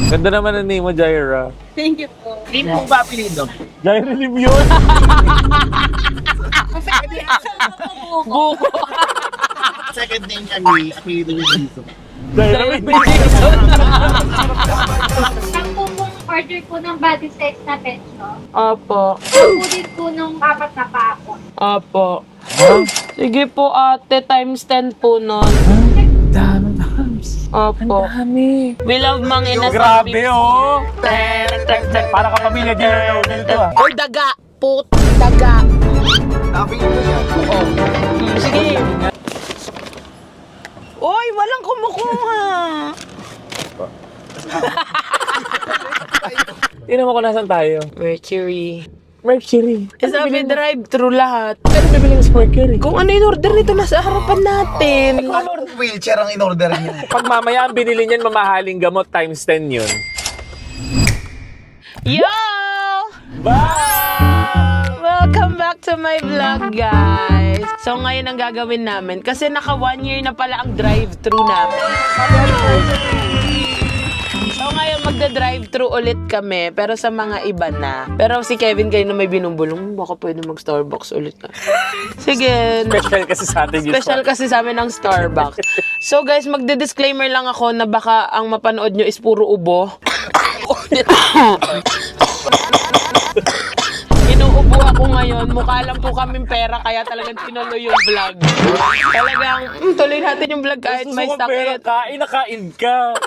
Ganda naman ang name mo, Jaira. Thank you po. Name mo ba apelido? Jaira Lim yun. Buko. Second name niya ni apelido ni Jason. Jaira Lim yun. Ang pong order po ng body sex na pet shop. Opo. Pupulin po nung 4 na paako. Opo. Sige po ate, times 10 po nun. Dami, Bams. Opo. Dami. We love mang ina. Grabe, oh. Para ka pamilya dito, ah. Uy, daga. Put. Daga. Apelido niya. Sige. Uy, walang kumukuha. Tingnan mo kung nasan tayo. Mercury. Mercury. Sabi drive-thru lahat. Ano bibiling sa Mercury? Kung ano yung order nito, nasa harapan natin. Anong wheelchair ang in-order niya? Pag mamaya ang binili niyan, mamahaling gamot times 10 yun. Yo! Bye! Welcome back to my vlog, guys. So, ngayon ang gagawin namin, kasi naka 1 year na pala ang drive-thru namin. So, ngayon magda-drive-thru ulit kami, pero sa mga iba na. Pero si Kevin kayo na may binumbulong, baka pwede mag-Starbucks ulit na. Sige. Special kasi sa atin yun. Special kasi sa amin ng Starbucks. So guys, magde-disclaimer lang ako na baka ang mapanood nyo is puro ubo. Inuubo ako ngayon. Mukha lang po kaming pera kaya talagang tinuloy yung vlog. Talagang tuloy natin yung vlog kahit may sakit. Kain na kain ka.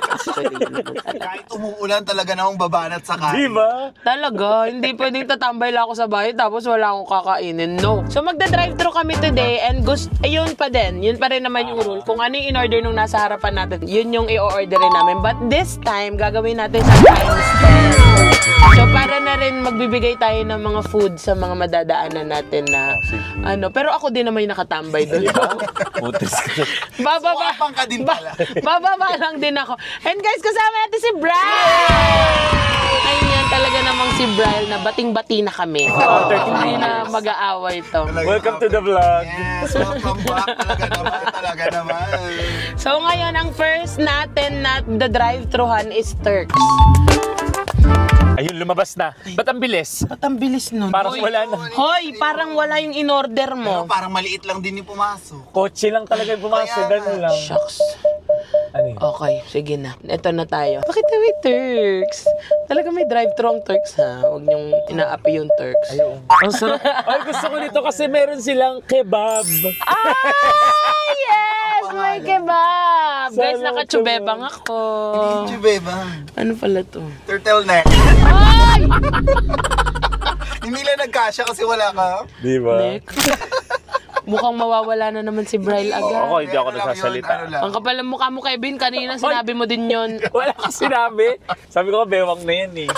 Kahit umuulan talaga namang babanat sa kain. Diba? Talaga, hindi pwedeng tatambay lang ako sa bahay tapos wala akong kakainin. No. So magda-drive-thru kami today and yun pa din. Yun pa rin naman yung rule. Kung ano yung in-order nung nasa harapan natin, yun yung i-orderin namin. But this time, gagawin natin sa times 10. So para na rin magbibigay tayo ng mga food sa mga madadaanan natin na pero ako din naman yung nakatambay doon. Putis ka. Suwapang ka din pala. Bababa lang din ako. And guys, kasama natin si Brian! Ayan, talaga namang si Brian na bating-bati na kami. Hindi na mag-aaway to. Welcome to the vlog. Yes, welcome back. Talaga naman. So ngayon, ang first natin na the drive-thruhan is Turks. Ayun, lumabas na. Ba't ang bilis? Ba't ang bilis nun? Parang wala na. Hoy, parang wala yung in-order mo. Pero parang maliit lang din yung pumasok. Kotse lang talaga yung pumasok. Ganun lang. Shucks. Ano yun? Okay, sige na. Ito na tayo. Bakit na may Turks? Talaga may drive-thru ang Turks, ha? Huwag niyong inaapi yung Turks. Ayun. Ang sarap. Ay, gusto ko nito kasi meron silang kebab. Ah, yes! May kebab! Guys, nakachubebang ako. Hindi beba. Ano pala to? Turtleneck. Ay! Hindi lang nagkasya kasi wala ka. Di ba? Nick. Mukhang mawawala na naman si Bryle agad. Ako, hindi ako nagsasalita. Ang kapal ng mukha mo, Kevin. Kanina sinabi mo din yon. Wala akong sinabi. Sabi ko, bewang na yan eh.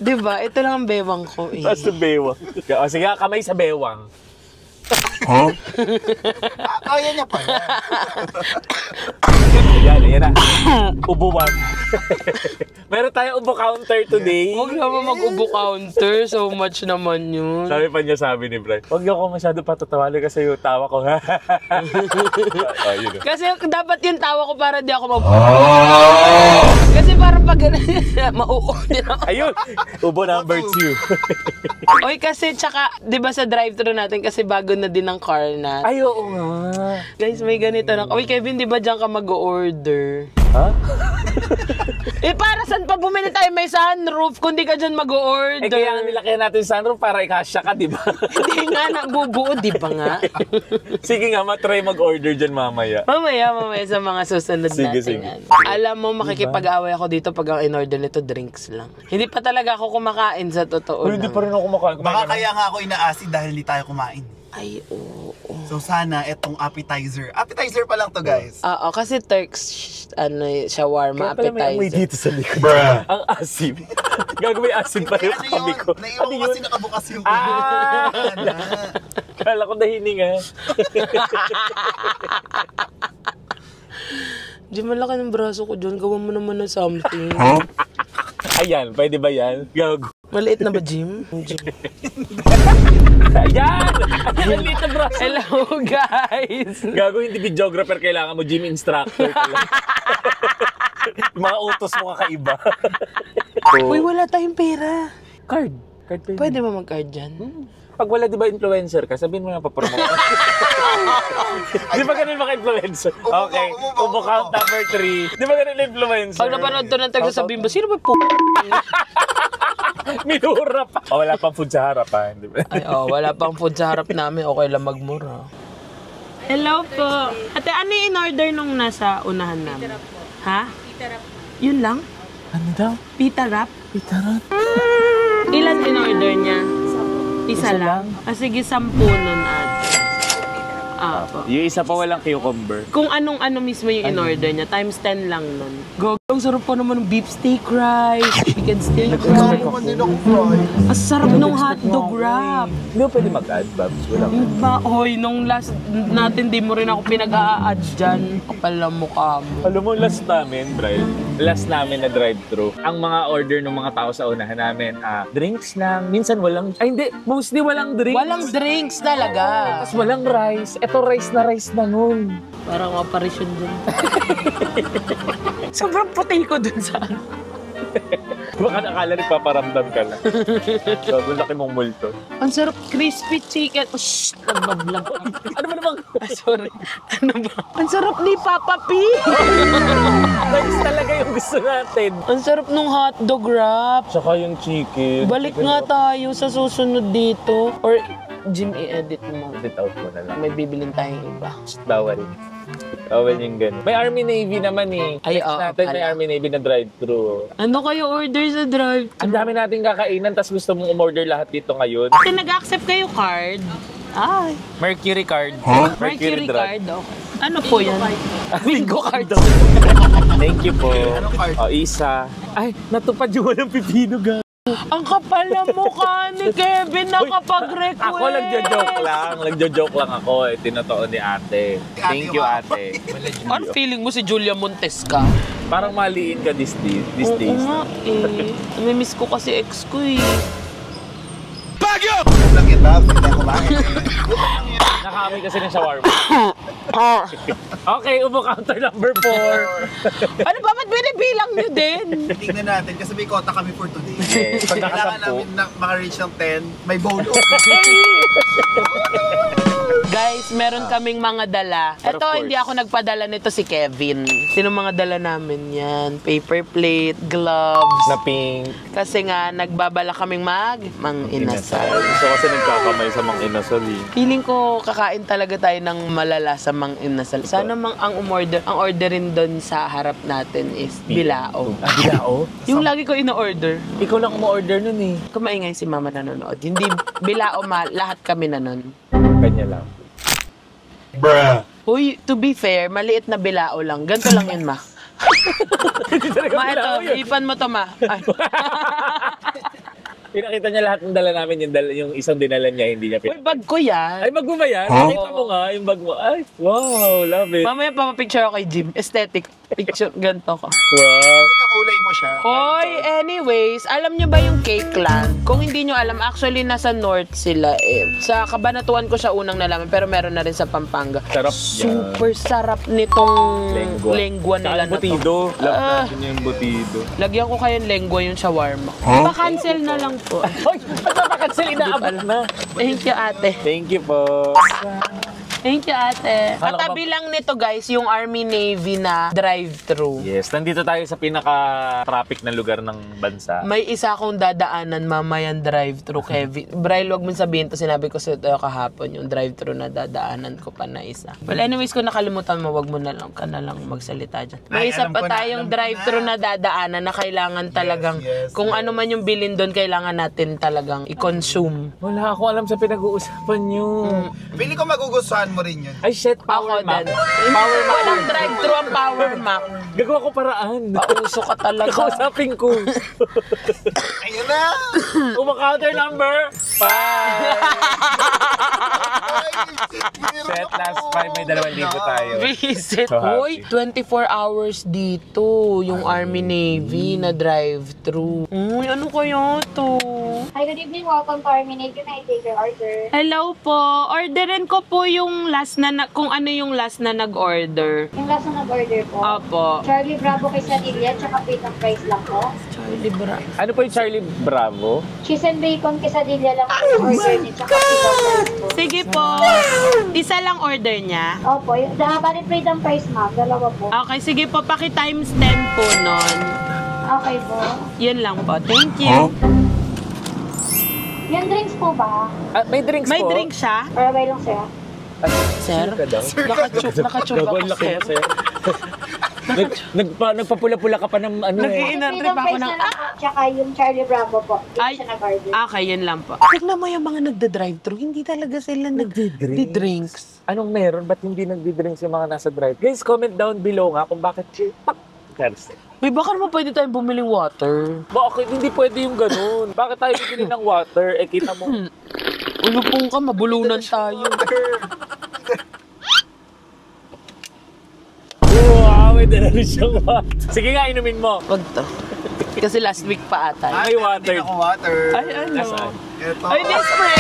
Diba? Ito lang ang bewang ko eh. Tapos yung bewang. O sige, kamay sa bewang. Kaya niya pala. Yan na. Ubuwan. Meron tayong ubo counter today. Huwag naman mag-ubo counter. So much naman yun. Sabi ni Brian, huwag niyo ako masyado patatawanan kasi yung tawa ko. Yun. Kasi dapat yung tawa ko para di ako Kasi parang pag mauunin ako. Ayun, ubo number 2. Oy, kasi tsaka, di ba sa drive-thru natin, kasi bago na din ang car na. Ay, oo nga. Guys, may ganito na. Uy, Kevin, di ba dyan ka mag-order? Ha? Para saan pa bumili tayo may sunroof kung di ka dyan mag-order? Kaya nilaki natin sunroof para ikasya ka, di ba? Hindi nga nabubuo, di ba nga? Sige nga, matry mag-order dyan mamaya. Mamaya sa mga susunod Sige, natin. sige. Yan. Alam mo, makikipag-away ako dito pag ang in-order nito, drinks lang. Hindi pa talaga ako kumakain sa totoo lang. Hindi pa rin ako kumakain. Baka kaya nga ako inaasid dahil hindi tayo kumain. Ay, oo. So sana itong appetizer. Appetizer pa lang to, guys. Oo, kasi Turks, shawarma, Kaya pala may amoy appetizer. dito sa likod. Ang asim. Gagawin asim pa yung kami ko. Naiwan ko kasi nakabukas yung Kala ko nahininga. Di malaki ng braso ko dyan, gawan mo naman ng something. Ayan, pwede ba yan? Gago. Maliit na ba, Jim? Ayan! Ayan, lito bro. Hello, guys! Gago, hindi videographer, kailangan mo gym instructor. Mga utos mo kakaiba. Uy, wala tayong pera. Card. Card payment. Pwede ba mag-card dyan? Pag wala, di ba influencer ka, sabihin mo na papromote. Di ba ganun mga influencer? Okay, ubo count number 3. Di ba ganun influencer? Pag napanood to ng sabihin ba, sino ba po? Minura pa. O, wala pang food sa harapan. Di ba? Ay, wala pang food sa harap namin. Okay lang magmura. Hello po. Ate, ano yung in-order nung nasa unahan namin? Pita wrap po. Ha? Pita wrap po. Yun lang? Ano daw? Pita wrap? Pita wrap? Ilan in-order niya? Isa lang? Sige, 10 nun, ate. Po. Yung isa pa walang cucumber. Kung anong-ano mismo yung in-order niya, times 10 lang nun. Ang sarap po naman ng beef steak rice, chicken steak rice. Naman din ako fry. Ang sarap nung hotdog wrap. Hindi mo pwede mag-add, Babs. Wala ka. Diba? Hoy, nung last natin, di mo rin ako pinag-a-add dyan. Kapal na mukha mo. Alam mo, last namin, Brian, last namin na drive-thru, ang mga order ng mga tao sa unahan namin, drinks lang. Minsan walang, hindi, mostly walang drinks. Walang drinks talaga. Tapos walang rice. Eto rice na nun. Parang operation dun. Sobrang puti ko dun sa ano. Baka nakala nagpaparamdam ka lang. Sobrang laki mong multo. Ang sarap crispy chicken. Oh, shh! Nagbablog. Ano ba namang Sorry. Ano ba? Ang sarap ni Papa P! rice talaga yung gusto natin? Ang sarap nung hotdog wrap. Tsaka yung chicken. Balik nga tayo sa susunod dito. Or, Jim, i-edit mo. Edit out mo na lang. May bibilin tayong iba. Bawal. Bawal yung gano'n. May Army Navy naman eh. Ay, Next natin may Army Navy na drive-thru. Ano kayo order sa drive? Ang dami nating kakainan, tapos gusto mong umorder lahat dito ngayon. Kasi nag-accept kayo card. Ay. Mercury card. Mercury card, okay. Ano po yan? Bingo card. Thank you po. Anong card? O, isa. Ay, natupad yung walang pipino, ga. Ang kapal na mukha ni Kevin nakapag-request. Ako nagjo-joke lang ako. Tinotoo ni ate. Thank you, ate. Ano feeling mo si Julia Montes ka? Parang maliin ka these days. Oo nga eh. Namimiss ko kasi ex ko eh. Lang kita, hindi ako kumain. Nakaamoy kasi ng shawarma. Okay, ubo counter number 4. Ano ba? Ba't binibilang nyo din? Tingnan natin kasi may kota kami for today. Yes, Kailangan pagkakasampu. namin na maka-reach ng 10, may bonus. Guys, meron kaming mga dala. But of Ito, course. hindi ako nagpadala nito si Kevin. Sino mga dala namin yan? Paper plate, gloves. Na pink. Kasi nga, nagbabala kaming mang-inasal. So kasi nagkakamay sa mga inasal eh. Feeling ko kakain talaga tayo ng malala sa mang-inasal. Sana ang orderin doon sa harap natin is bilao. Bilao? Yung lagi ko ino-order. Ikaw lang umorder nun eh. Kumaingay si mama nanonood. Hindi bilao lahat kami na nun. Kanya lang. Uy, to be fair, maliit na bilao lang. Ganito lang yun, ma. Ma, ito, ipan mo to, ma. Ay. Pinakita niya lahat ng dala namin, yung isang dinala niya, hindi niya Uy, bag ko yan. Ay, bag mo ba yan? Nakita mo nga, yung bag mo. Ay, wow, love it. Mamaya papapicture ako kay Jim. Aesthetic. Picture, ganito ko. Wow. Kakulay mo siya. Hoy, anyways, alam nyo ba yung Cake Land? Kung hindi nyo alam, actually nasa north sila eh. Sa Cabanatuan ko siya unang nalaman, pero meron na rin sa Pampanga. Sarap Super sarap nitong lengua nila na to. butido. Love natin yung butido. Lagyan ko kayong lengua yung shawarma. Pa-cancel na lang po. Hoy, pagpapakansel, inaabot na. Thank you, ate. Thank you po. Thank you, ate. Akala ko Katabi lang nito, guys, yung Army Navy na drive-thru. Yes, nandito tayo sa pinaka-traffic na lugar ng bansa. May isa akong dadaanan mamayang drive-thru, Kevin. Bryl, wag mo sabihin to. Sinabi ko sa ito kahapon, yung drive-thru na dadaanan ko pa na isa. Well, anyways, kung nakalimutan mo, wag mo na lang, ka na lang magsalita dyan. May Ay, isa alam pa ko na, tayong alam ko drive-thru na. na dadaanan na kailangan talagang, yes, kung ano man yung bilin doon, kailangan natin talagang i-consume. Wala ako alam sa pinag-uusapan nyo. Pili ko magugustuhan mo rin yun. Ay, shit, Ako Power Mac. din. Power Mac. Walang drive-thru ang Power Mac. Gagawa ko paraan. Pauso ka talaga. Kakausapin ko. Ayun na! Counter number 5. Set last 5, may 2,000 tayo. Visit. So Hoy, happy. 24 hours dito. Yung Army Navy na drive-thru. Uy, ano kaya to? Hi, good evening. Welcome to Army Navy. Can I take your order? Hello po. Orderin ko po yung last na, kung ano yung last na nag-order. Yung last na nag-order po. Opo. Charlie Bravo quesadilla, tsaka pitang price lang po. Charlie Bra. Ano po yung Charlie Bravo? Cheese and bacon quesadilla lang po yung order niya, tsaka pitang price po. Sige po. Isa lang order niya. Opo, yung bali freedom price ma'am, dalawa po. Okay, sige po. Paki-times 10 po nun. Okay po. Yun lang po. Thank you. Yung drinks po ba? Ah, may drinks May po? drink siya? Or abay lang sir? Sir? Ka daw? Nakachub Gagawin ako, laki sir. mo, sir. Nagpapula-pula ka pa ng ano eh. Nag-i-inartrip Freedom ako price ng... na lang po, tsaka yung Charlie Bravo po. Hindi Ay, siya nag-order. okay, yun lang po. Tignan mo yung mga nagda-drive-thru, hindi talaga sila nagdi-drinks. Anong meron? Ba't hindi nagdi-drinks yung mga nasa drive? Guys, comment down below nga kung bakit Cheers. Uy, baka naman pwede tayong bumili water. Bakit hindi pwede yung ganun? Bakit tayo bibili ng water? Eh, kita mo. Ulupong ka, mabulunan tayo. Wow, may dala rin siyang water. Sige nga, inumin mo. Wag to. Kasi last week pa ata. May water. Hindi ako water. Ay, ano? Nasaan? Ito. Ay, this spray!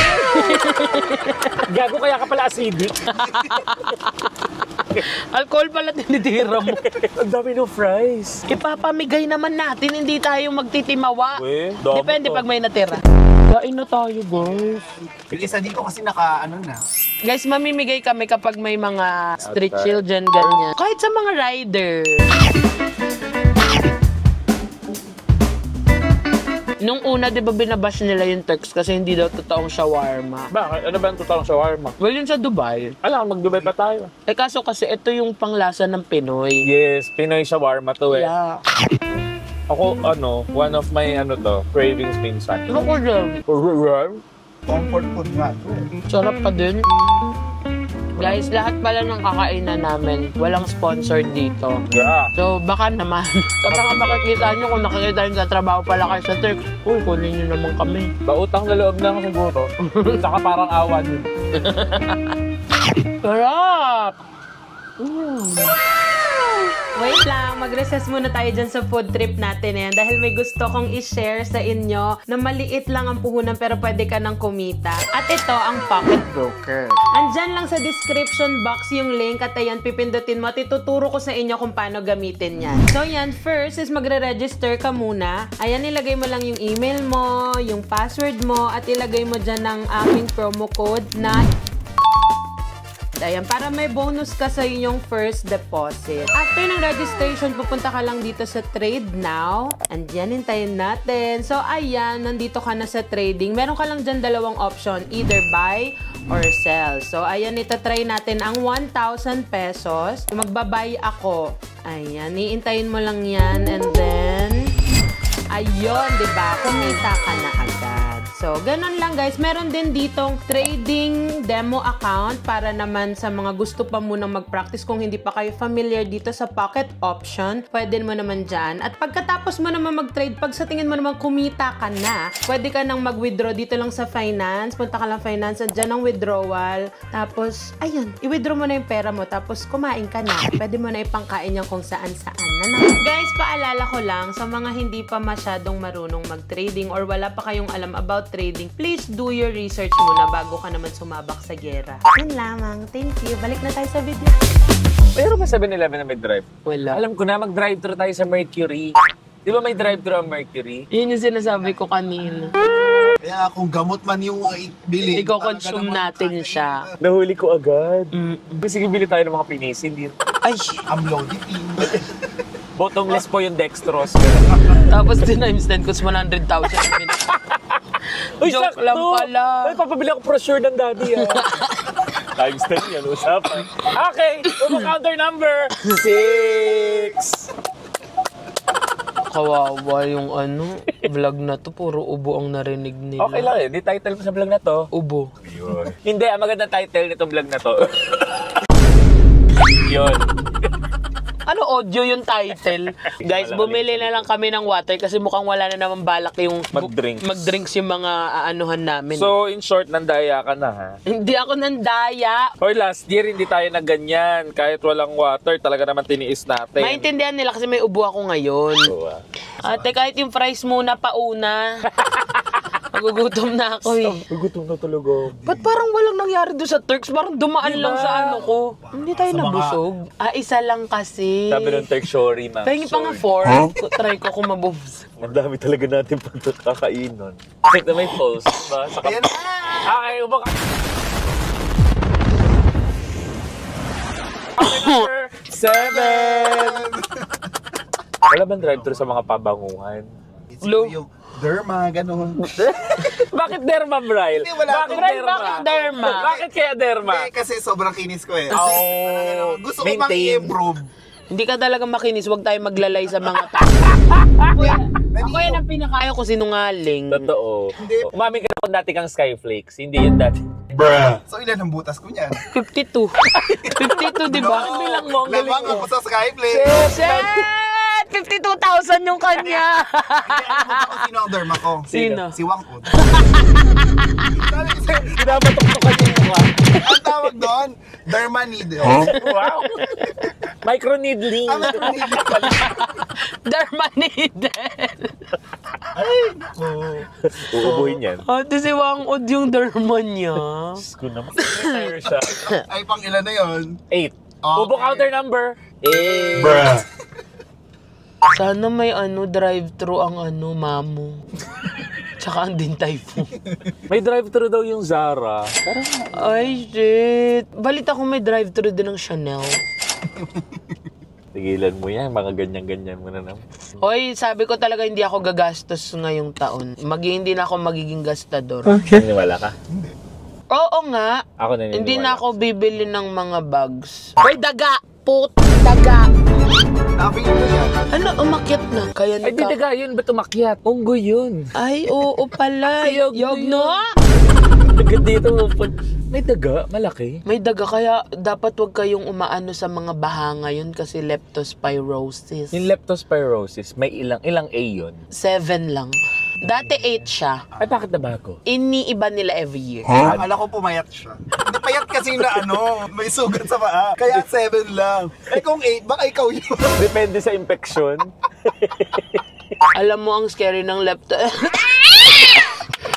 Gago kaya ka pala acidic. Alcohol pala tinitira mo. Ang dami ng fries. Ipapamigay naman natin, hindi tayo magtitimawa. Uy, dami Depende to. pag may natira. Kain na tayo, guys. Yung isa dito kasi naka, ano na. Guys, mamimigay kami kapag may mga street children, ganyan. Kahit sa mga rider. Nung una, di ba binabash nila yung Turks kasi hindi daw totoong shawarma. Bakit? Ano ba ang totoong shawarma? Well, yun sa Dubai. Alam, mag-Dubai pa tayo. Eh kaso kasi ito yung panglasa ng Pinoy. Yes, Pinoy shawarma to eh. Yeah. Ako, one of my, cravings minsan. Ano ko dyan? Comfort food nga to. Sarap pa din. Guys, lahat pala ng kakainan namin, walang sponsored dito. Yeah. So, baka naman. Kapag makikita nyo, kung nakikita nyo sa trabaho pala kayo sa Turks, uy, kunin nyo naman kami. Bautang na loob lang siguro. Saka parang awan. Sarap! Wait lang, mag-recess muna tayo dyan sa food trip natin yan dahil may gusto kong i-share sa inyo na maliit lang ang puhunan pero pwede ka nang kumita. At ito ang Pocket Broker. Andyan lang sa description box yung link at ayan, pipindutin mo at ituturo ko sa inyo kung paano gamitin yan. So yan, first is magre-register ka muna. Ayan, ilagay mo lang yung email mo, yung password mo at ilagay mo dyan ng aking promo code na ayan, para may bonus ka sa inyong first deposit. After ng registration, pupunta ka lang dito sa Trade Now. Andiyan, hintayin natin. So, ayan, nandito ka na sa trading. Meron ka lang dyan dalawang option, either buy or sell. So, ayan, itatry natin ang 1,000 pesos. Magbabuy ako. Ayan, iintayin mo lang yan. And then, ayun, diba? Kumita ka na agad. So, ganun lang guys. Meron din ditong trading demo account para naman sa mga gusto pa munang mag-practice kung hindi pa kayo familiar dito sa pocket option. Pwede mo naman dyan. At pagkatapos mo naman mag-trade, pag sa tingin mo naman kumita ka na, pwede ka nang mag-withdraw dito lang sa finance. Punta ka lang finance, dyan ang withdrawal. Tapos, ayun, i-withdraw mo na yung pera mo. Tapos, kumain ka na. Pwede mo na ipangkain yan kung saan-saan na. Guys, paalala ko lang sa mga hindi pa masyadong marunong mag-trading or wala pa kayong alam about trading, please do your research muna bago ka naman sumabak sa gera. Yun lamang. Thank you. Balik na tayo sa video. Pero ba 7-Eleven na may drive? Wala. Alam ko na, mag-drive-thru tayo sa Mercury. Di ba may drive-thru ang Mercury? Yun yung sinasabi ko kanina. Kaya kung gamot man yung bilhin, Iko-consume natin siya. Nahuli ko agad. Sige, bili tayo ng mga pinisin din. Ay! amlodipine. Bottomless po yung dextrose. Tapos times 10 cost 100,000. Uy, Joke sakto! lang pala. Ay, papabili ako brochure ng daddy, Times 10 yan, usapan. Okay, counter number 6. Kawawa yung vlog na to. Puro ubo ang narinig nila. Okay lang di title mo sa vlog na to. Ubo. Hindi, ang magandang title nitong vlog na to. Yun. Ano audio yung title? Guys, bumili na lang kami ng water kasi mukhang wala na naman balak yung mag-drinks yung mga aanuhan namin. So, in short, nandaya ka na, ha? Hindi ako nandaya. Or last year, hindi tayo na ganyan. Kahit walang water, talaga naman tiniis natin. Maintindihan nila kasi may ubo ako ngayon. Ate, kahit yung fries muna pauna. Nagugutom na ako eh. Gutom na talaga. Ba't parang walang nangyari doon sa Turks? Parang dumaan lang sa ano ko. Hindi tayo nabusog. Isa lang kasi. Sabi ng Turk, sorry, ma'am. Pahingi pa nga 4. Try ko kung mabubusog. Ang dami talaga natin pagkakainon. Check na may pulse, diba? Ayan na! Okay, ubak. Okay, number 7! Wala bang drive-thru sa mga pabanguhan? Lo. Yung derma, ganun. Bakit derma, Bryle? Hindi, wala Bakit akong derma? Bakit derma? Bakit kaya derma? Kasi sobrang kinis ko eh. Oh, Gusto ko maintain. mag-improve. Hindi ka talaga makinis. Huwag tayo maglalay sa mga Ako yan ang pinakayo ko sinungaling. Totoo. Umami ka na kung dati kang Skyflakes. Hindi yan dati. So ilan ang butas ko niyan? 52. 52, di ba? Bilang mo, ang galing Labang mo. ako sa Skyplay. Shit! 52,000 yung kanya. Hindi ako sino ang derma ko. Sino? Si Wangkod. Pinapatok-tokan yung mukha. Ang tawag doon, derma needle. Wow! Micro-needling. Dermanidel. Uubuhin yan. Ate si Wangod yung derma niya. Diyos ko naman. Retire siya. Ay, pang ilan na yun? 8. Okay. Ubo counter number 8. Sana may drive-thru ang mamo. Tsaka ang Din Tai Fung. May drive-thru daw yung Zara. Ay, shit. Balita ko may drive-thru din ng Chanel. Tigilan mo yan. Mga ganyan-ganyan mo na naman. Hoy, sabi ko talaga hindi ako gagastos ngayong taon. Hindi na ako magiging gastador. Naniniwala ka? Oo nga. Ako naniniwala. Hindi na ako bibili ng mga bags. Hoy, daga! Daga! Sabi ko yan. Ano, umakyat na? Kaya Ay, di daga yun. Ba't umakyat? Unggoy yun. Ay, oo pala. Yogno? Agad dito. May daga. Malaki. May daga kaya dapat wag kayong umaano sa mga baha ngayon kasi leptospirosis. Yung leptospirosis, may ilang A yun. 7 lang. Dati 8 siya. Ay, bakit nabago? Iniiba nila every year. Akala ko pumayat siya. Napayat kasi na may sugat sa paa. Kaya 7 lang. Eh kung 8, baka ikaw yun. Depende sa infection. Alam mo ang scary ng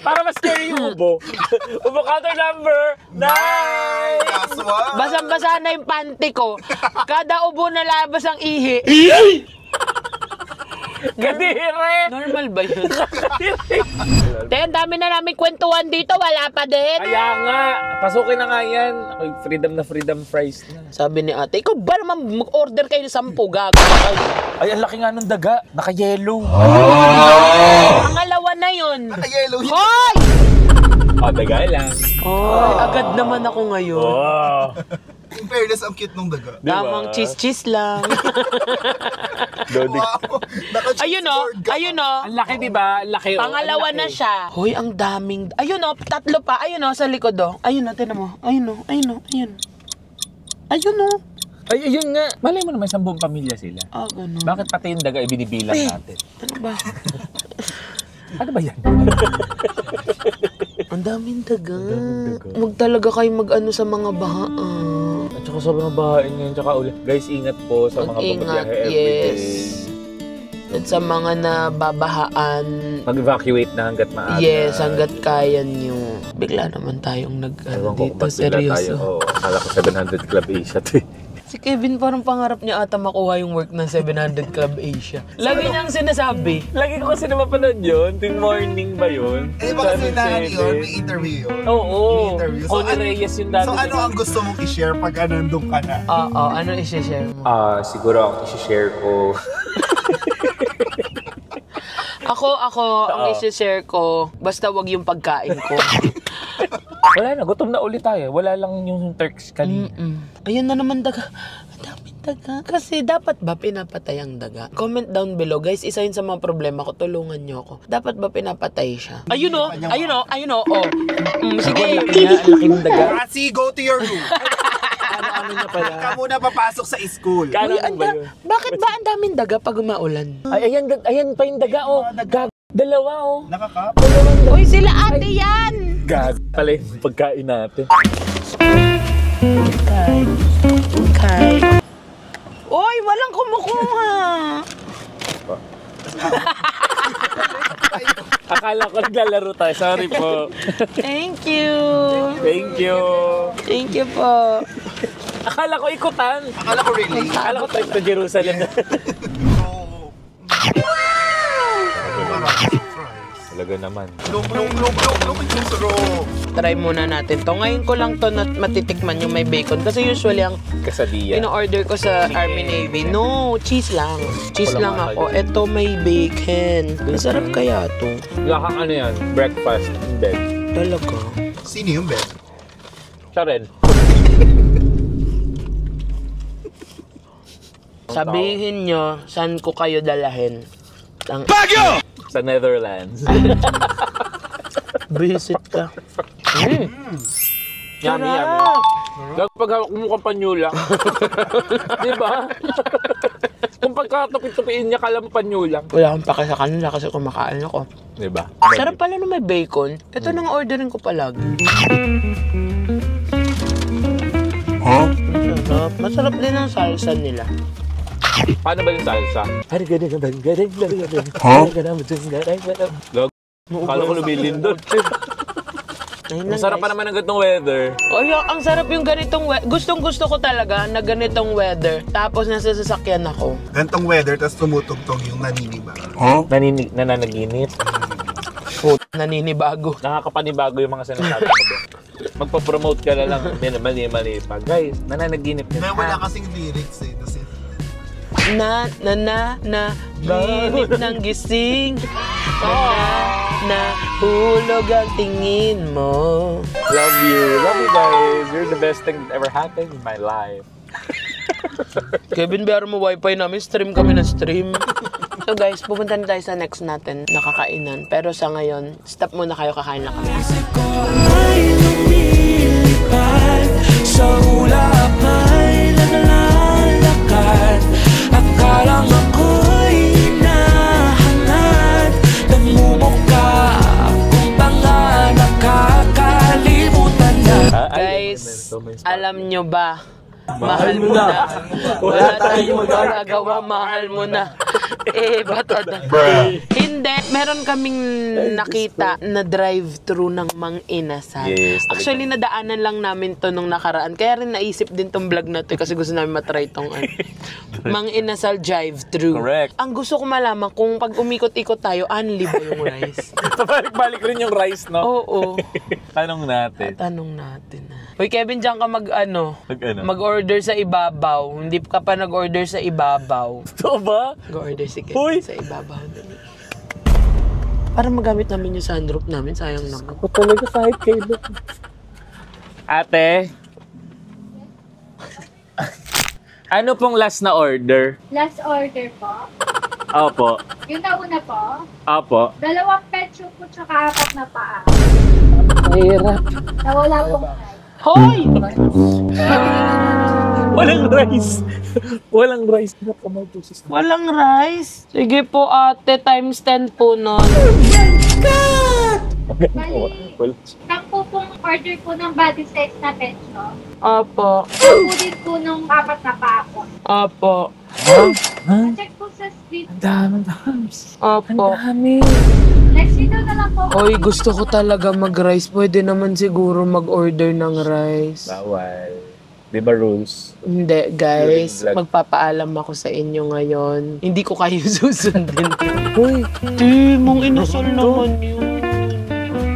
Para mas scary yung ubo. Ubo counter number 9! Kaswa. Basang-basa na yung panty ko. Kada ubo na labas ang ihi. Kadire! Normal ba yun? Te, dami na namin kwentuhan dito. Wala pa din. Kaya nga, pasukin na nga yan. Ay, freedom na freedom fries na. Sabi ni ate, ikaw ba naman mag-order kayo ng 10 gago? Ay, ang laki nga ng daga. Naka-yellow. Pangalawa na yun. Naka-yellow yun. Hoy! Daga lang. Ay, agad naman ako ngayon. Oh. In fairness, ang cute nung daga. Diba? Tamang cheese lang. Dodig. Wow. Ayun o, ayun o. Ang laki, diba? Ang laki. Pangalawa na siya. Hoy, ang daming. Ayun o, 3 pa. Ayun o, sa likod o. Ayun o, tinan mo. Ayun o, ayun o, ayun. Ayun o. Ay, ayun nga. Malay mo naman, 10 pamilya sila. Ah, ganun. Bakit pati yung daga ibinibilang natin? Ano ba? Ano ba yan? Ang daming daga. daga. Huwag talaga kayo mag-ano sa mga baha. At saka sobrang bahain ngayon, tsaka ulit. Guys, ingat po sa mga Mag-ingat, bumabiyahe everyday. yes. At sa mga nababahaan, Mag-evacuate na hanggat maaga. yes, hanggat kaya nyo. Bigla naman tayong Ewan ko kung dito, ba't bigla tayo. seryoso. Oo, akala ko 700 Club Asia to eh. Si Kevin parang pangarap niya ata makuha yung work ng 700 Club Asia. Lagi niyang sinasabi. Lagi ko kasi napapanood yun. Tuwing morning ba yun? Eh, baka sinahan yun, may interview yun. Oo. May interview. Connie Reyes yung dati. So ano ang gusto mong i-share pag nandun ka na? Oo, ano i-share mo? Siguro ang isi-share ko. Ako, ang i-share ko, basta wag yung pagkain ko. Wala na, gutom na ulit tayo. Wala lang yung Turks kanina. Ayun na naman daga. Ang daming daga? Kasi dapat ba pinapatay ang daga? Comment down below, guys. Isa yun sa mga problema ko. Tulungan nyo ako. Dapat ba pinapatay siya? Ayun o! Ayun o! Ayun o! Oh. Sige! Ang laki ng daga. Kasi go to your room. Ano niya pala? Ka muna papasok sa school. Kano ba yun? Bakit ba ang daming daga pag umaulan? Ay, ayan pa yung daga, oh. Dalawa, oh. Nakakap. Uy, sila ate yan! Gag. Pala yung pagkain natin. Okay. Uy, walang kumukuha! Akala ko naglalaro tayo. Sorry po. Thank you! Thank you. Thank you po! Akala ko ikutan. Akala ko really. Akala ko tayo sa Jerusalem. Talaga naman. Look, yung sarap. Try muna natin to. Ngayon ko lang to matitikman yung may bacon. Kasi usually ang Quesadilla. ino-order ko sa Army Navy, no, cheese lang. Cheese lang ako. Ito may bacon. Masarap kaya to. Lakang ano yan? Breakfast in bed. Talaga. Sino yung bed? Siya rin. Sabihin nyo, saan ko kayo dalahin? Sa Netherlands. Visit ka. Yummy, yummy. Pag hawak mo mukhang panyula. Diba? Kung pagkatupi-tupiin niya, kala mo panyula. Wala akong pake sa kanila kasi kumakain ako. Diba? Sarap pala na may bacon. Ito nang orderin ko palagi. Huh? Masarap din ang salsa nila. Paano ba yung salsa? Huh? Log. Kala ko lubilin doon. Masarap pa naman ang ganitong weather. Oh, ang sarap yung ganitong weather. Gustong-gusto ko talaga na ganitong weather. Tapos nasa sasakyan ako. Gantong weather, tapos tumutugtog yung naniniba. Nananaginip. Naninibago. Nakakapanibago yung mga sinasabi mo ba? Magpa-promote ka na lang. Mali pa. Guys, nananaginip Kaya ka. wala kasing lyrics eh. Kasi Na, ginip ng gising. Na, hulog ang tingin mo. Love you. Love you guys. You're the best thing that ever happened in my life. Kevin, bayar mo wifi namin. Stream kami na stream. So guys, pupunta na tayo sa next natin na kakainan. Pero sa ngayon, stop muna kayo, kakain na kami. Ay lumilipad sa ulap ay naglalakad. Akalang ako'y hinahangat. Nagmumukha akong tanga, nakakalimutan na. Guys, alam nyo ba? Mahal mo na. Wala tayong magagawa, mahal mo na. Ba't hindi, meron kaming nakita na drive-thru ng Mang Inasal. Yes, Actually, nadaanan lang namin to nung nakaraan. Kaya rin naisip din tong vlog na to kasi gusto namin matry tong Mang Inasal drive-thru. Correct. Ang gusto ko malaman kung pag umikot-ikot tayo, unli ba yung rice? Balik rin yung rice, no? Oo. Tanong natin. Tanong natin. Uy, Kevin, diyan ka mag-order sa ibabaw. Hindi ka pa nag-order sa ibabaw. Ito ba? Mag-order si Kevin Uy! sa ibabaw. Para magamit namin yung sunroof namin. Sayang naman. Ako talaga kahit kayo. Ate? Ano pong last na order? Last order po. Opo. Yung nauna po, Opo. 2 pecho po tsaka 4 na paa. Mahirap. Nawala pong rice. Hoy! Walang rice. Walang rice na kamatusis. Walang rice? Sige po ate, times 10 po nun. Bali, sampu pong order po ng body size na pecho. Opo. Sampu din po nung 4 na paa po. Opo. Check po sa street. Dami. Opo. Dami. Next video na lang po. Hoy, gusto ko talaga mag-rice. Pwede naman siguro mag-order ng rice. Bawal. Di ba rules? Hindi, guys. During vlog. Magpapaalam ako sa inyo ngayon. Hindi ko kayo susundin. Uy. Di, Mang Inasal naman yun.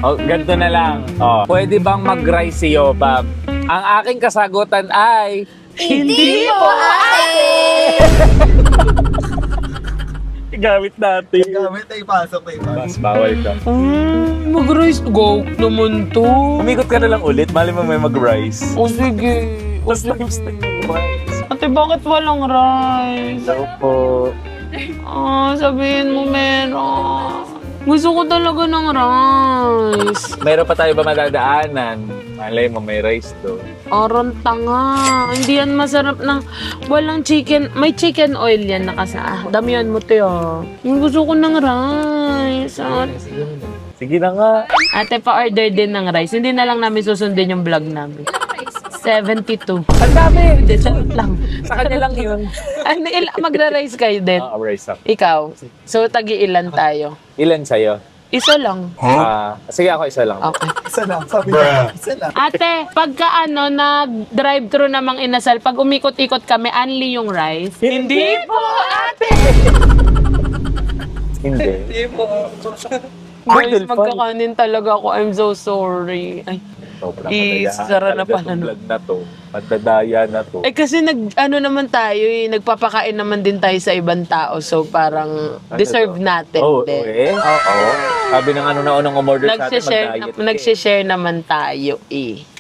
Oh, ganito na lang. Oh, pwede bang mag-rice si Yobab? Ang aking kasagutan ay... Hindi po, ate! Gamit natin. gamit ay pasok na iba. Mas bawal ka. Mag-rice. Go naman to. Umikot ka na lang ulit. Mali mo may mag-rice. O sige. Tapos times na yung rice. Ate, bakit walang rice? Hello po. Sabihin mo meron. Gusto ko talaga ng rice. Mayroon pa tayo ba madadaanan? Malay mo, may rice doon. Aron tanga. Hindi yan masarap na walang chicken. May chicken oil yan nakasa. Damihan mo to yun. Gusto ko ng rice. Sige na nga. Ate, pa-order din ng rice. Hindi na lang namin susundin yung vlog namin. 72. Ang dami! Hindi, charot lang. Sa kanya lang yun. Magra-rice kayo din. Rice up. Ikaw. So, tagi-ilan tayo? Ilan sa'yo? Isa lang. Sige ako isa lang. Okay. Isa lang, sabi niya. Isa lang. Ate, pagka nag-drive-thru namang inasal, pag umikot-ikot kami, only yung rice? Hindi po, ate! Hindi. Guys, magkakanin talaga ako. I'm so sorry. Ay, Sobrang Sara na pala. Vlog na to. Madadaya na to. kasi naman tayo nagpapakain naman din tayo sa ibang tao. So parang deserve natin din. Oo. Sabi ng naunang umorder sa atin, Nagsishare naman tayo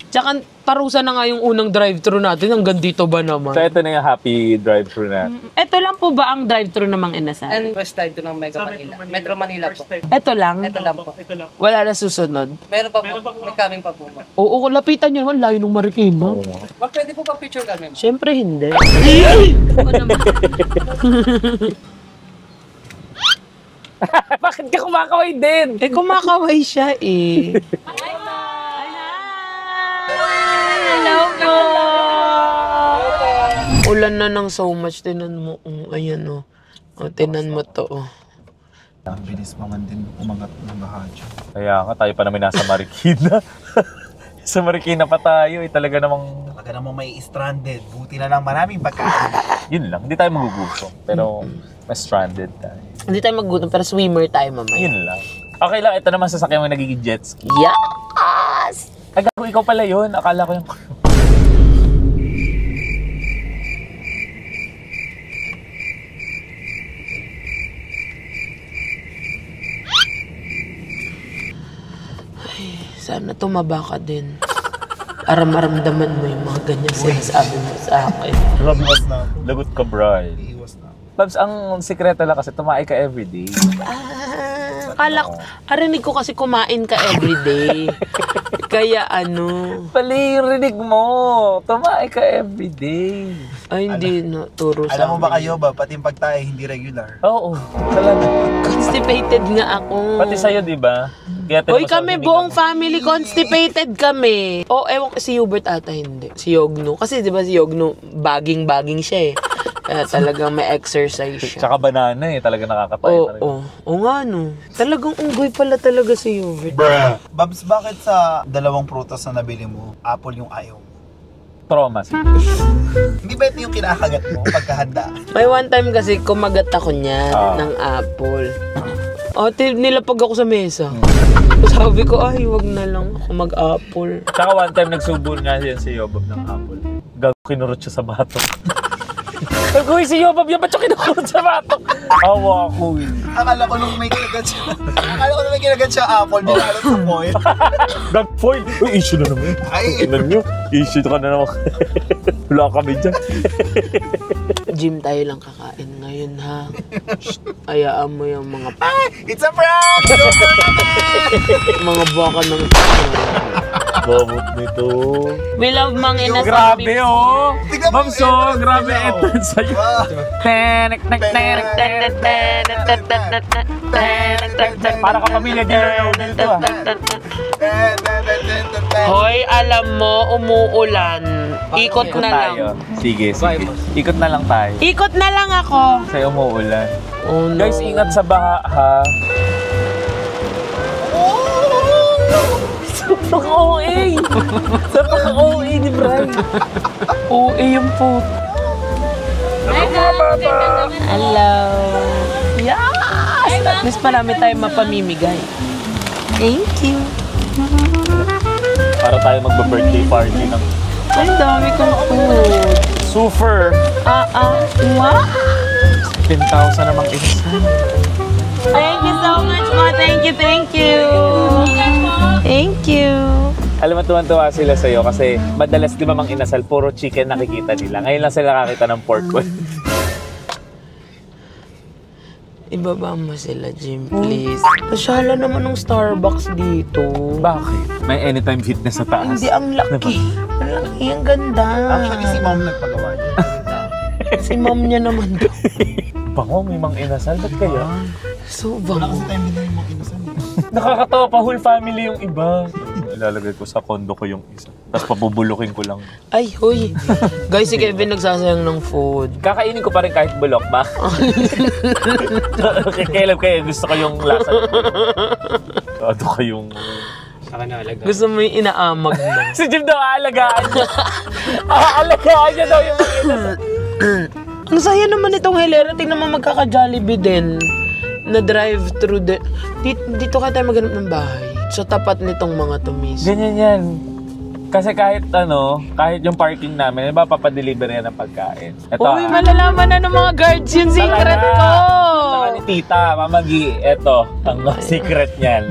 Tsaka parusa na nga yung unang drive-thru natin. Hanggang dito ba naman? So ito na yung happy drive-thru na. Ito lang po ba ang drive-thru namang inasal? And west side to ng Mega Manila. Metro Manila po. Ito lang? Ito lang po. Wala na susunod? Meron pa po. May coming pa po. Oo, lapitan nyo naman. Layo ng Marikina. Pwede po pa picture kami. Siyempre hindi. Bakit ka kumakaway din? Kumakaway siya Hello po! Ulan na ng so much. Tinan mo. Ayan tinan mo to. Ang bilis pa man din umangat ng bahadyo. Kaya nga, tayo pa namin nasa Marikina. Sa Marikina pa tayo, talaga namang... Talaga namang may stranded. Buti na lang maraming pagkain. Yun lang, hindi tayo magugutom. Pero mas stranded tayo. Hindi tayo maggutom, pero swimmer tayo mamaya. Yun lang. Okay lang, ito naman sasakyan mo nagiging jet ski. Yes! Agago, ikaw pala yun. Akala ko yung... Sana tumaba ka din. Para maramdaman mo yung mga ganyan sinasabi mo sa akin. Iwas na. Lagot ka, Brian. Iwas na. Babs, ang sikreto lang kasi tumae ka everyday. Arinig ko kasi kumain ka everyday. Kaya Pali yung rinig mo. Tumae ka everyday. Ay, hindi turo sa Alam mo ba kayo ba, pati yung pagtae hindi regular? Oo, talaga. Constipated nga ako. Pati sa'yo, di ba? Hoy, kami buong family constipated kami. Ewan ko, si Hubert ata hindi. Si Yogno. Kasi di ba si Yogno, baging siya Kaya talagang may exercise siya. Tsaka banana talaga nakakatay. Oo nga Talagang unggoy pala talaga si Hubert. Babs, bakit sa dalawang prutas na nabili mo, apple yung ayaw mo? Trauma. Hindi ba ito yung kinakagat mo pagkahanda? May one time kasi kumagat ako niyan ng apple. Nilapag ako sa mesa. Sabi ko, wag na lang ako mag-apple. Tsaka one time nagsubol nga yan si Yobob ng apple. Gago, kinurot siya sa batok. Gago, si Yobob yan, ba't yung kinurot sa batok? Awa ko Akala ko nung may kinagat siya apple, nilalot sa foil. Gag foil? Uy, issue na naman. Ay! Tingnan nyo, issue ka na naman. Wala kami dyan. Gym tayo lang kakain ngayon ha. Ayaan mo yung mga It's a prank! Joker naman! mga baka ng Babot nito. We love mang inasal. Grabe Mamso, grabe ito sa'yo. Tenek. Para ka pamilya dito Hoy, alam mo, umuulan. Ikot na lang. Sige. Ikot na lang tayo. Ikot na lang ako. Sa'yo umuulan. Oh, no. Guys, ingat sa baha ha. Napaka-OA! Napaka-OA ni Brian. OA yung po. Hello. Yes! At least marami tayong mapamimigay. Thank you. Para tayo magba-birthday party ng Ay, dami kong food. Super. What? 10,000 namang isa. Thank you so much, Ma. Thank you. Thank you. Alam mo, tuwan-tuwa sila sa'yo kasi madalas di ba mang inasal, puro chicken nakikita nila. Ngayon lang sila nakakita ng pork. Ibaba mo sila, Jim, please. Masyala naman ng Starbucks dito. Bakit? May anytime fitness sa taas. Hindi, ang laki. Ang laki, ang ganda. Actually, si mom nagpagawa niya. Si mom niya naman daw. Bango, may mang inasal. Ba't kaya? So, Wala bango. kasi tayo binili mga inusan. Nakakatawa pa, whole family yung iba. Ilalagay ko sa kondo ko yung isa. Tapos pabubulukin ko lang. Ay, hoy. Guys, si Kevin nagsasayang ng food. Kakainin ko pa rin kahit bulok ba? Kailan kayo gusto ko yung lasa. Ano kayong... Gusto mo yung inaamag mo. Si Jim daw aalagaan niya. Aalagaan niya daw yung mga inasal. Ang saya naman itong Hilera. Tingnan mo magkaka-Jollibee din. Na drive-thru din. Dito ka tayo maghanap ng bahay. Sa tapat nitong mga tumis. Ganyan yan. Kasi kahit yung parking namin, papadeliver yan ng pagkain. Ito Uy, malalaman na ng mga guards yung secret ko! Saka ni Tita, Mamagi, eto, ang secret niyan.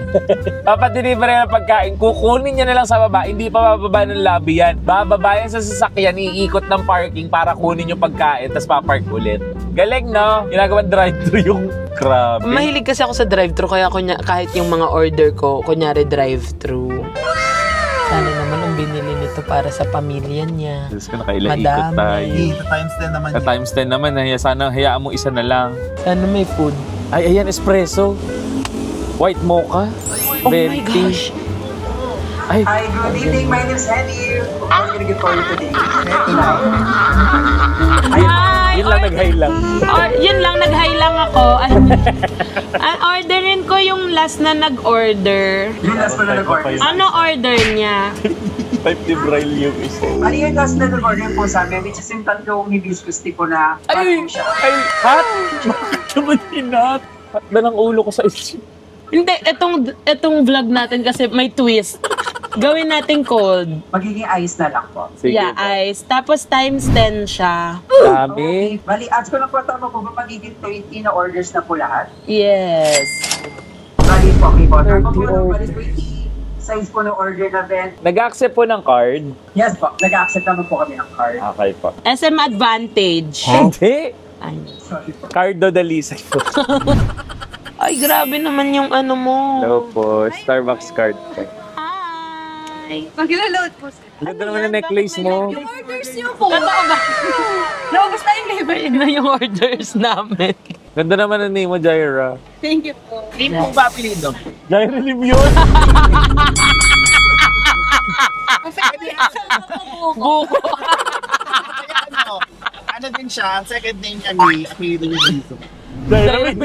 Papadeliver yan ng pagkain, kukunin niya na lang sa baba, hindi pa bababa ng lobby yan. Bababa yan sa sasakyan, iikot ng parking para kunin yung pagkain, tapos papark ulit. Galing, no? Ginagawang drive-thru yung grabe. Mahilig kasi ako sa drive-thru, kaya kahit yung mga order ko, kunyari drive-thru. Sana naman ang binili nito para sa pamilya niya. Diyos ko, nakailang ikot tayo. Sa times 10 naman Sa times 10 naman, sana hayaan mo isa na lang. Sana may food. Ay, ayan, espresso. White mocha. Oh my gosh! Ay, Hi, good evening. My name is Eddie. I'm gonna get for you today. yun lang, nag-high lang. Yun lang, nag-high lang ako. Orderin ko yung last na nag-order. Yung last na nag-order. Ano order niya? Type ni Braille yung isa. Ano yung last na nag-order po sa amin? Which is yung tatlong hibiscus tipo na Ay, siya. hot! Naman hinat. Hot na ng ulo ko sa isip. Hindi, etong vlog natin kasi may twist. Gawin natin cold. Magiging ice na lang po. Sige Yeah, po. ice. Tapos times 10 siya. Dami. Bali, ads ko lang po tama po ba magiging 20 na orders na po lahat? Yes. Bali po, okay po. Tama po na bali 20 size po ng order na Ben. Nag-accept po ng card? Yes po, nag-accept naman po kami ng card. Okay po. SM Advantage. Hindi. Ay. Sorry po. Cardo Dalisay po. Ay, grabe naman yung ano mo. Hello po. Starbucks card. Hi. Mag-load po sir. Ganda naman ang necklace mo. Orders niyo po. Totoo ba? Naubos na yung labor. Yun na yung orders namin. Ganda naman ang name mo, Jaira. Thank you po. Name mo ba apelido? Jaira Lim yun. Buko. Ano din siya, ang second name niya ni apelido niya dito. Jaira Lim.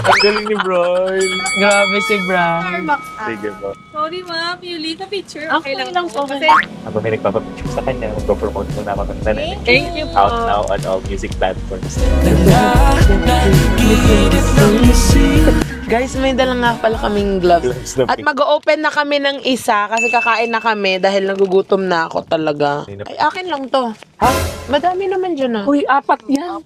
Ang galing ni Brian. Grabe si Bra. Starbucks. Sige po. Sorry ma'am, Yuli, na picture. Okay lang po. Kasi Habang may nagpapapicture sa kanya, magpo-promote mo naman ang nanay. Thank you po. Out now on all music platforms. Guys, may dala nga pala kaming gloves. Gloves na At mag-open na kami ng isa kasi kakain na kami dahil nagugutom na ako talaga. Ay, akin lang to. Ha? Madami naman dyan ah. Uy, 4 yan.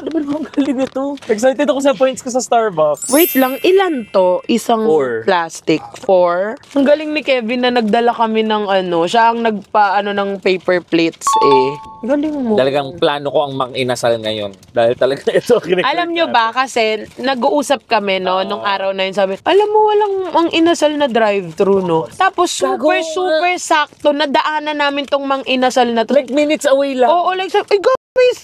Ano ba naman galing ito? Excited ako sa points ko sa Starbucks. Wait lang, ilan to? Isang 4. plastic. 4? Ang galing ni Kevin na nagdala kami ng siya ang ng paper plates eh. Galing mo. Talagang plano ko ang mang-inasal ngayon. Dahil talaga ito Alam nyo ba, kasi nag-uusap kami, no, nung araw na yun, sabi, alam mo, walang ang inasal na drive-thru, no? Tapos, super sakto, nadaanan namin tong mang inasal na to. Like minutes away lang. Oo, like, sabi, guys,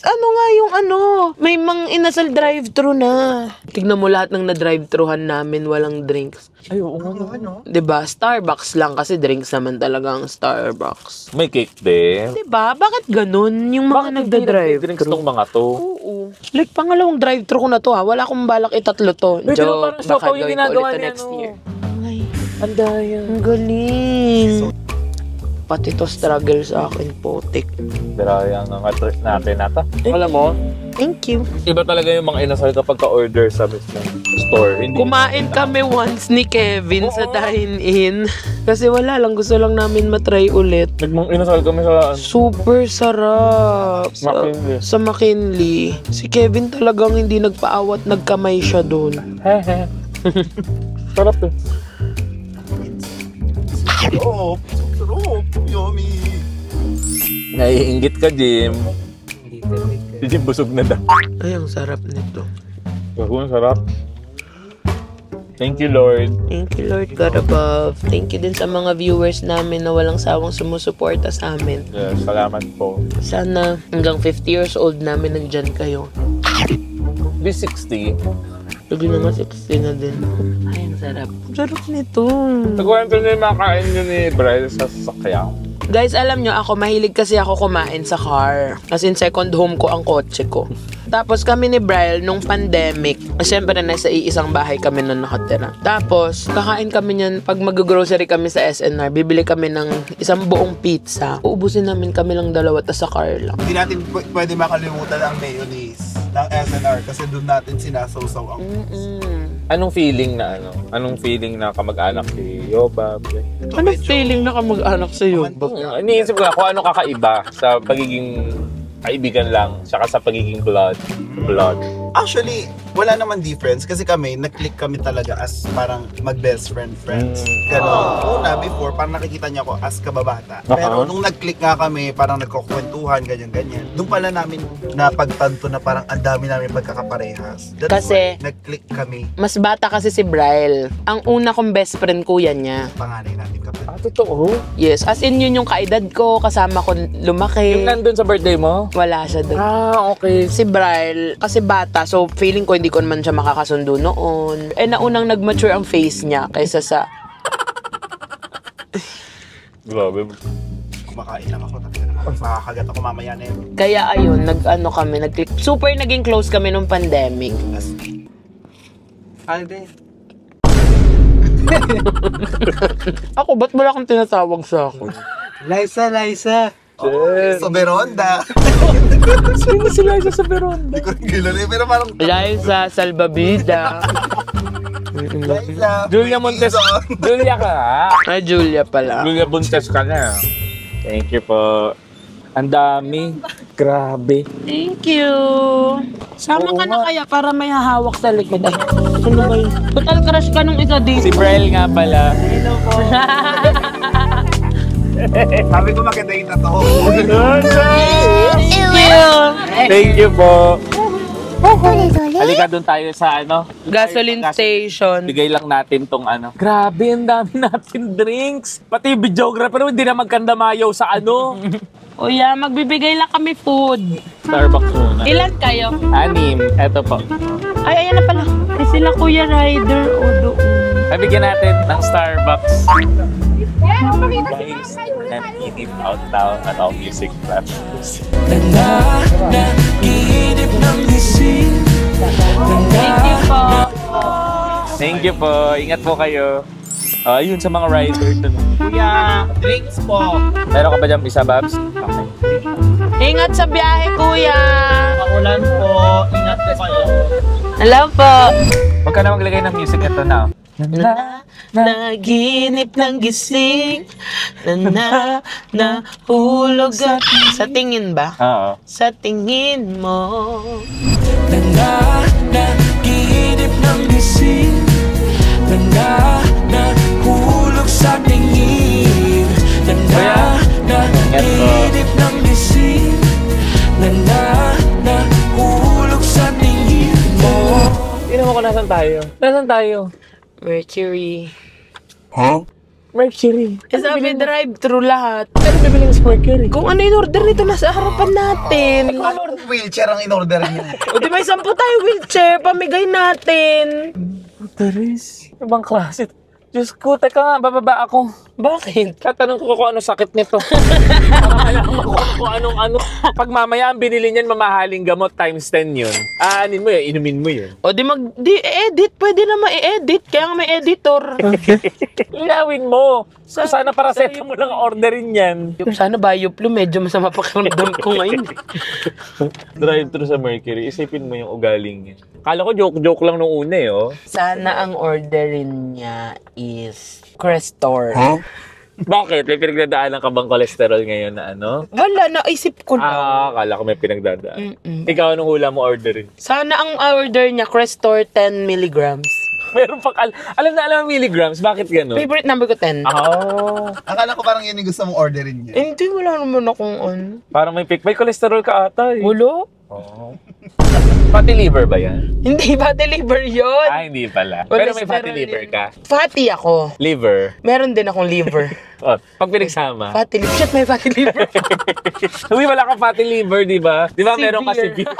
may mang inasal drive-thru na. Tignan mo lahat ng na-drive-thruhan namin, walang drinks. Ay, oo nga. Diba? Starbucks lang kasi drinks naman talaga ang Starbucks. May cake din. Diba? Bakit ganun yung mga Drinks nagda-drive-thru? tong mga to? Oo. Like, pangalawang drive-thru ko na to ha. Wala akong balak itatlo to. Wait, pero Joke. parang siopaw yung gawin ko ginagawa ulit to niya, next no? year. Ay, Ang daya. ang galing. Pati to struggle sa akin, potik. Daraya nga natin nata. Alam mo, Thank you. iba talaga yung mga inasal kapag ka-order sa mismong store. Hindi Kumain kami once ni Kevin sa dine-in. Kasi wala lang, gusto lang namin matry ulit. Nagmang-inasal kami sa Super sarap. McKinley. Sa McKinley. Si Kevin talagang hindi nagpaawat, nagkamay siya doon. Sarap eh. Sarap. Sarap. Yummy. Naiinggit ka, Jim. Si Jim busog na daw. Ay, ang sarap nito. Ang sarap. Thank you, Lord. Thank you, Lord God above. Thank you din sa mga viewers namin na walang sawang sumusuporta sa amin. Yes, salamat po. Sana hanggang 50 years old namin nandyan kayo. Be 60. Lagi naman 60 na din. Ay, ang sarap. Ang sarap nito. Nagkwento niyo yung makain niyo ni Bryce sa sasakyan. Guys, alam nyo, ako mahilig kasi ako kumain sa car. As in, second home ko ang kotse ko. Tapos kami ni Brian, nung pandemic, siyempre nasa iisang bahay kami na nakatira. Tapos, kakain kami niyan, pag mag-grocery kami sa SNR, bibili kami ng isang buong pizza. Uubusin namin kami lang dalawa, tas sa car lang. Hindi natin pwede makalimutan ang mayonnaise ng SNR kasi doon natin sinasawsaw ang Anong feeling na ano? Anong feeling na kamag-anak si Yobab? Anong feeling na kamag-anak sa'yo? Iniisip ko na kung ano kakaiba sa pagiging kaibigan lang, saka sa pagiging blood. Actually, wala naman difference kasi kami, nag-click kami talaga as parang mag-best friends. Ganon. Una, before, parang nakikita niya ako as kababata. Pero nung nag-click nga kami, parang nagkukwentuhan, ganyan-ganyan. Doon pala namin napagtanto na parang ang dami namin pagkakaparehas. That's Kasi- why nag-click kami. Mas bata kasi si Brian. Ang una kong best friend, kuya niya. Panganay natin kapatid. Totoo? Yes, as in yun yung kaedad ko, kasama ko lumaki. Yung nandun sa birthday mo? Wala siya doon. Okay. Si Brian, kasi bata, so feeling ko hindi ko naman siya makakasundo noon. Eh, naunang nag-mature ang face niya kaysa sa... Grabe. Kumakain lang ako. Makakagat ako mamaya na yun. Kaya ayun, nag-ano kami, nag-click. Super naging close kami nung pandemic. Alde. Ako, ba't wala kang tinatawag sa akin? Liza. So, Veronda. Sino sila sa Veronda? Hindi ko rin kilala pero parang... Liza Salvavida. Liza. Julia Montes. Julia ka nga. Ay, Julia pala. Julia Montes ka na. Thank you po. Ang dami. Grabe. Thank you. Sama ka na kaya para may hahawak sa likod. Ay, ano ba yun? Total crush ka nung isa dito. Si Brel nga pala. Sabi ko maganda yung tato. Thank you. Thank you po. Halika doon tayo sa ano. Gasoline station. Bigay lang natin tong ano. Grabe, ang dami natin drinks. Pati videographer, hindi na magkandamayaw sa ano. Kuya, magbibigay lang kami food. Starbucks muna. Ilan kayo? 6. Eto po. Ay, ayan na pala. Ay, sila Kuya Rider. O doon. Bigyan natin ng Starbucks. Yan, pakita si Guys, Mama. and eating out loud at all music platforms. Nanaginip ng gising. Thank you po. Thank you po. Ingat po kayo. Ayun sa mga rider dun. Kuya, drinks po. Meron ka ba dyan isa, Babs? Okay. Ingat sa biyahe, Kuya. Pakulan po. Ingat po kayo. Hello po. Huwag ka na maglagay ng music ito na. Naginip ng gising. Nahulog at... Sa tingin ba? Oo. Sa tingin mo. Nanaginip ng gising. Nahulog sa tingin. Nanaginip ng gising. Nahulog sa tingin mo. Tingnan mo kung nasan tayo. Nasan tayo? Mercury. Mercury. Sabi drive-thru lahat. Ano bibiling si Mercury? Kung ano yung order nito, nasa harapan natin. Wheelchair ang in-order niya. O di may 10 tayo wheelchair, pamigay natin. Teres. Ibang klase. Diyos ko, teka nga, bababa ako. Bakit? Tatanong ko kung ano sakit nito. Para malaman ko kung anong ano. Pag mamaya ang binili niyan, mamahaling gamot times 10 yun. Aanin mo yun, inumin mo yun. O di edit, pwede na ma-edit, kaya nga may editor. Ilawin mo. Sana para seta mo lang orderin yan. Sana Bioflu, medyo masama pakiramdam ko ngayon. Drive-thru sa Mercury, isipin mo yung ugaling niya. Kala ko joke-joke lang nung una eh, oh. Sana ang orderin niya is Crestor. Bakit? May pinagdadaanan ka bang cholesterol ngayon na ano? Wala, naisip ko na. Akala ko may pinagdadaan. Ikaw, anong hula mo orderin? Sana ang order niya, Crestor 10 milligrams. Meron pa, alam milligrams, bakit gano'n? Favorite number ko 10. Oh, Akala ko parang yun yung gusto mong orderin niya. Hindi, wala naman akong parang may cholesterol ka ata eh. Wala? Oh. Fatty liver ba yan? Hindi ba deliver yun? Ah, hindi pala. Pero may fatty liver ka. Fatty ako. Liver. Meron din akong liver. Oh, pag pinagsama. Fatty liver. Shit, may fatty liver. Uy, wala kang fatty liver, di ba? Di ba meron ka Severe. severe?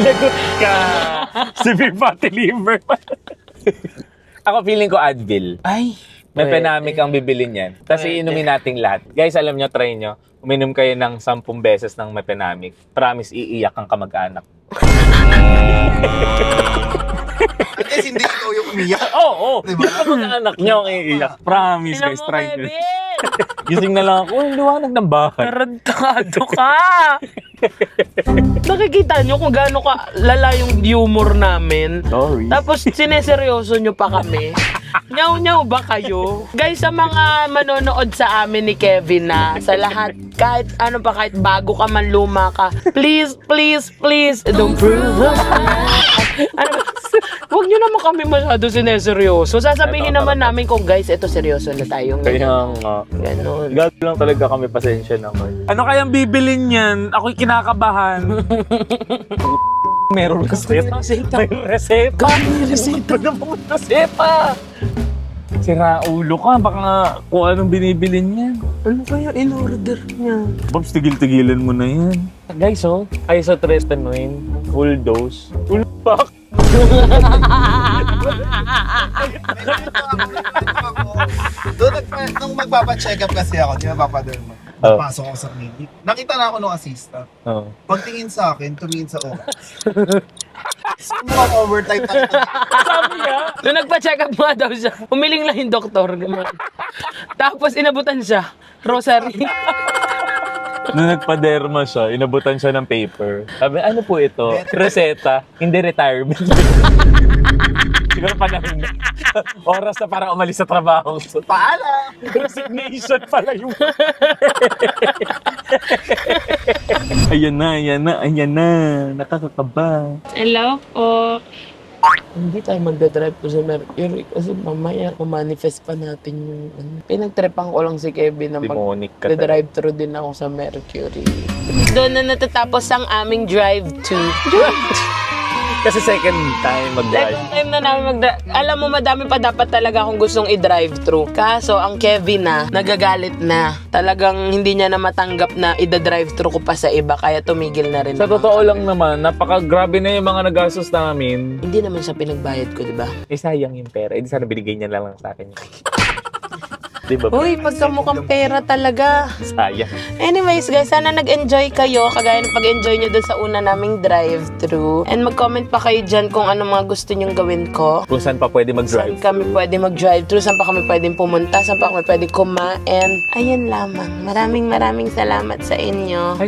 Lagot ka. Severe fatty liver. Ako feeling ko Advil. Ay. May penamic ang bibilin yan. Tapos iinumin nating lahat. Guys, alam nyo, try nyo. Uminom kayo ng 10 beses ng mepenamic. Promise, iiyak ang kamag-anak. At least hindi ikaw yung umiyak. Oo, Diba? yung kamag-anak nyo ang iiyak. Promise, Tingnan guys, mo, try nyo. Kevin! Gising na lang ako, liwanag ng bahay. Tarantado ka! Nakikita nyo kung gaano ka lala yung humor namin. Sorry. Tapos sineseryoso nyo pa kami. Nyaw-nyaw ba kayo? Guys, sa mga manonood sa amin ni Kevin na sa lahat, kahit ano pa, kahit bago ka man, luma ka, please, please, please, don't prove ano ba? Huwag nyo naman kami masyado sineseryoso. Sasabihin naman namin kung guys, ito seryoso na tayo. Kaya nga. Ganon. Gago lang talaga kami, pasensya naman. Ano kayang bibilin yan? Ako'y kinakabahan. Meron reseta. May reseta. May reseta. May reseta. Sira ulo ka. Baka kung anong binibilin yan. Ano kaya in-order niya? Bobs, tigil-tigilan mo na yan. Guys, oh. Isotretinoin. Full dose. Full pack. Nung magpapacheck up kasi ako, di ba papaderma? Oh. Pasok ako sa clinic. Nakita na ako nung assistant. Oh. Pagtingin sa akin, tumingin sa oras. Mukhang overtime na ito. Sabi niya. Nung nagpa-check up nga daw siya, humiling lang yung doktor. Tapos inabutan siya. Rosary. Nung nagpa-derma siya, inabutan siya ng paper. Sabi, ano po ito? Reseta, hindi retirement. Siguro panahon na. Oras na para umalis sa trabaho. So, Paalam! resignation pala yung... Ayan na. Nakakakaba. Hello po. Hindi tayo magdadrive ko sa Mercury kasi mamaya manifest pa natin yung ano. Pinagtripan ko lang si Kevin na Demonic ka talaga. mag-drive-thru din ako sa Mercury. Doon na natatapos ang aming drive-to. Kasi second time mag-drive. Second time na namin mag-drive. Alam mo, madami pa dapat talaga akong gustong i-drive-thru. Kaso, ang Kevin na, nagagalit na. Talagang hindi niya na matanggap na i-drive-thru ko pa sa iba, kaya tumigil na rin. Sa totoo lang naman, napaka-grabe na yung mga nagastos namin. Hindi naman siya pinagbayad ko, di ba? Eh, sayang yung pera. Eh, di sana binigay niya lang sa akin. Diba? Uy, pagkamukhang pera talaga. Sayang. Anyways, guys, sana nag-enjoy kayo. Kagaya ng pag-enjoy nyo dun sa una naming drive-thru. And mag-comment pa kayo dyan kung ano mga gusto nyong gawin ko. Kung saan pa pwede Saan mag-drive. kami pwede mag-drive-thru, saan pa kami pwedeng pumunta, saan pa kami pwede kumain. Ayan lamang. Maraming salamat sa inyo. Ay,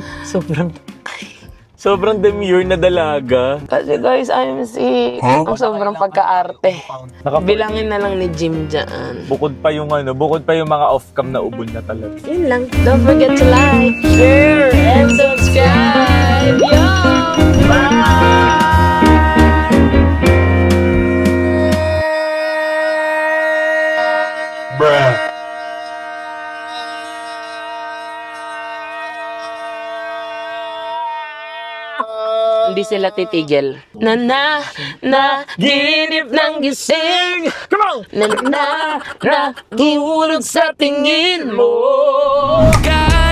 sobrang demure na dalaga. Kasi guys, I'm sick. Ang sobrang pagka-arte. Bilangin na lang ni Jim dyan. Bukod pa yung mga off-cam na ubod na talaga. Yun lang. Don't forget to like, share, and subscribe. Yo! Bye! Bruh. Hindi sila titigil. Ginip ng gising. Come on! Gihulog sa tingin mo. Kahit